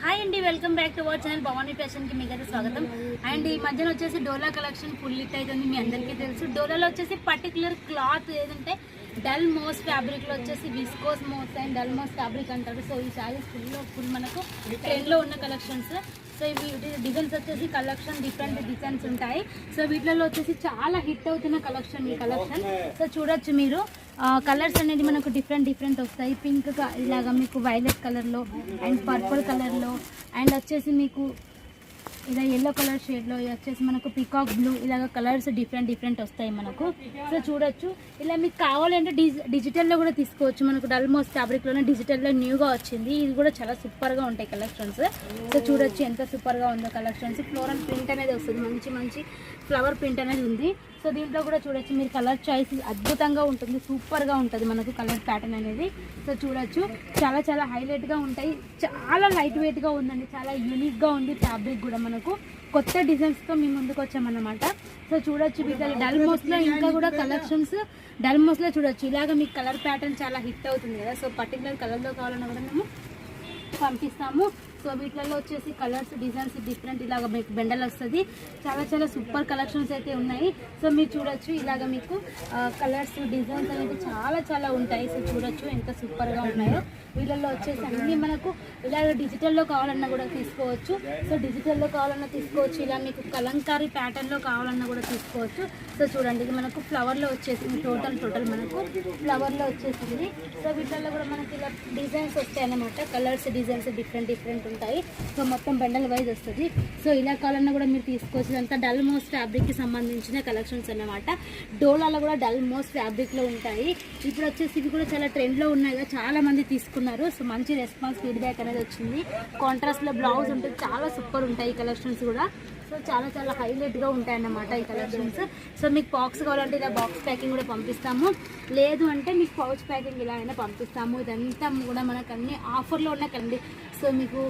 Hi అండి, welcome back to our channel Bhavani ఫ్యాషన్కి మీకు అయితే స్వాగతం. అండ్ ఈ మధ్యన వచ్చేసి డోలా కలెక్షన్ ఫుల్ హిట్ అవుతుంది, మీ అందరికీ తెలుసు. డోలాలో వచ్చేసి పర్టికులర్ క్లాత్ ఏదంటే డల్ మోస్ ఫ్యాబ్రిక్లో వచ్చేసి viscose moss and dull moss fabric అంటారు. సో ఈ శారీస్ ఫుల్ మనకు ట్రెండ్లో ఉన్న కలెక్షన్స్. సో ఇవి డిజైన్స్ వచ్చేసి కలెక్షన్ డిఫరెంట్ డిజైన్స్ ఉంటాయి. సో వీటిలో వచ్చేసి చాలా హిట్ అవుతున్న కలెక్షన్ ఈ కలెక్షన్. సో చూడొచ్చు మీరు, కలర్స్ అనేది మనకు డిఫరెంట్ వస్తాయి. పింక్ ఇలాగా మీకు వైలెట్ కలర్లో అండ్ పర్పుల్ కలర్లో అండ్ వచ్చేసి మీకు ఇలా ఎల్లో కలర్ షేడ్లో వచ్చేసి మనకు పికాక్ బ్లూ ఇలాగ కలర్స్ డిఫరెంట్ వస్తాయి మనకు. సో చూడొచ్చు, ఇలా మీకు కావాలంటే డిజిటల్లో కూడా తీసుకోవచ్చు. మనకు డల్ మోస్ ఫ్యాబ్రిక్లోనే డిజిటల్లో న్యూగా వచ్చింది. ఇది కూడా చాలా సూపర్గా ఉంటాయి కలెక్షన్స్. సో చూడొచ్చు ఎంత సూపర్గా ఉందో కలెక్షన్స్. ఫ్లోరల్ ప్రింట్ అనేది వస్తుంది, మంచి ఫ్లవర్ ప్రింట్ అనేది ఉంది. సో దీంట్లో కూడా చూడొచ్చు మీరు, కలర్ చాయిస్ అద్భుతంగా ఉంటుంది, సూపర్గా ఉంటుంది మనకు కలర్ ప్యాటర్న్ అనేది. సో చూడొచ్చు చాలా హైలైట్గా ఉంటాయి, చాలా లైట్ వెయిట్గా ఉందండి, చాలా యూనిక్గా ఉంది. ఫ్యాబ్రిక్ కూడా మనకు కొత్త డిజైన్స్తో మేము ముందుకు వచ్చామన్నమాట. సో చూడొచ్చు వీటిలో డల్ మోస్లో ఇంకా కూడా కలెక్షన్స్ డల్ మోస్లో చూడొచ్చు. ఇలాగ మీకు కలర్ ప్యాటర్న్ చాలా హిట్ అవుతుంది కదా. సో పర్టికులర్ కలర్లో కావాలన్నా కూడా మేము పంపిస్తాము. సో వీటిలలో వచ్చేసి కలర్స్ డిజైన్స్ డిఫరెంట్ ఇలాగ మీకు బెండల్ వస్తుంది. చాలా సూపర్ కలెక్షన్స్ అయితే ఉన్నాయి. సో మీరు చూడొచ్చు ఇలాగ మీకు కలర్స్ డిజైన్స్ అనేది చాలా ఉంటాయి. సో చూడొచ్చు ఎంత సూపర్గా ఉన్నాయో. వీళ్ళల్లో వచ్చేసి అన్నీ మనకు ఇలాగ డిజిటల్లో కావాలన్నా కూడా తీసుకోవచ్చు. సో డిజిటల్లో కావాలన్నా తీసుకోవచ్చు, ఇలా మీకు కలంకారీ ప్యాటర్న్లో కావాలన్నా కూడా తీసుకోవచ్చు. సో చూడండి, ఇది మనకు ఫ్లవర్లో వచ్చేసింది, టోటల్ మనకు ఫ్లవర్లో వచ్చేసింది. సో వీటిల్లో కూడా మనకి ఇలా డిజైన్స్ వస్తాయి అన్నమాట. కలర్స్ డిజైన్స్ డిఫరెంట్ ఉంటాయి. సో మొత్తం బండల్ వైజ్ వస్తుంది. సో ఇలా కావాలన్నా కూడా మీరు తీసుకోవచ్చు. ఇదంతా డల్ మోస్ ఫ్యాబ్రిక్కి సంబంధించిన కలెక్షన్స్ అన్నమాట. డోలాలో కూడా డల్ మోస్ ఫ్యాబ్రిక్లో ఉంటాయి. ఇప్పుడు వచ్చేసి ఇవి కూడా చాలా ట్రెండ్లో ఉన్నాయి కదా, చాలా మంది తీసుకున్నారు. సో మంచి రెస్పాన్స్ ఫీడ్బ్యాక్ అనేది వచ్చింది. కాంట్రాస్ట్లో బ్లౌజ్ ఉంటుంది, చాలా సూపర్ ఉంటాయి ఈ కలెక్షన్స్ కూడా. సో చాలా హైలైట్గా ఉంటాయి అన్నమాట ఈ కలెక్షన్స్. సో మీకు బాక్స్ కావాలంటే ఇలా బాక్స్ ప్యాకింగ్ కూడా పంపిస్తాము, లేదు అంటే మీకు పౌచ్ ప్యాకింగ్ ఇలా అయినా పంపిస్తాము. ఇదంతా కూడా మనకు అన్ని ఆఫర్లో ఉన్న కండి. సో మీకు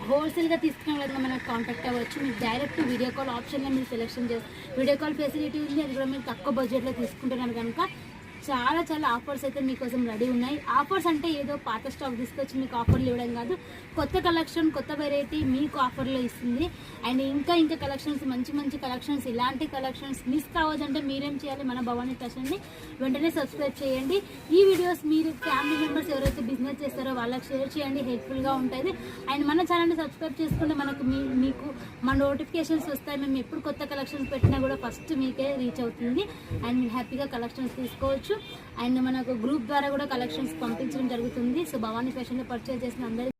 హోల్సేల్గా తీసుకునే వాళ్ళకి మనకు కాంటాక్ట్ అవ్వచ్చు. మీకు డైరెక్ట్ వీడియో కాల్ ఆప్షన్లో మీరు సెలెక్షన్ చేసి వీడియో కాల్ ఫెసిలిటీ ఉంది. అది కూడా మీరు తక్కువ బడ్జెట్లో తీసుకుంటున్నారు కనుక చాలా ఆఫర్స్ అయితే మీకోసం రెడీ ఉన్నాయి. ఆఫర్స్ అంటే ఏదో పాత స్టాక్ తీసుకొచ్చి మీకు ఆఫర్లు ఇవ్వడం కాదు, కొత్త కలెక్షన్ కొత్త వెరైటీ మీకు ఆఫర్లో ఇస్తుంది. అండ్ ఇంకా కలెక్షన్స్ మంచి కలెక్షన్స్, ఇలాంటి కలెక్షన్స్ మిస్ కావద్దంటే మీరేం చేయాలి, మన భవానీ ఫ్యాషన్ని వెంటనే సబ్స్క్రైబ్ చేయండి. ఈ వీడియోస్ మీరు ఫ్యామిలీ మెంబర్స్ ఎవరైతే బిజినెస్ చేస్తారో వాళ్ళకి షేర్ చేయండి, హెల్ప్ఫుల్గా ఉంటుంది. అండ్ మన ఛానల్ని సబ్స్క్రైబ్ చేసుకుంటే మనకు మీకు మన నోటిఫికేషన్స్ వస్తాయి. మేము ఎప్పుడు కొత్త కలెక్షన్స్ పెట్టినా కూడా ఫస్ట్ మీకే రీచ్ అవుతుంది. అండ్ మీరు హ్యాపీగా కలెక్షన్స్ తీసుకోవచ్చు. అండ్ మనకు గ్రూప్ ద్వారా కూడా కలెక్షన్స్ పంపించడం జరుగుతుంది. సో భవానీ ఫ్యాషన్లో పర్చేజ్ చేసిన అందరికీ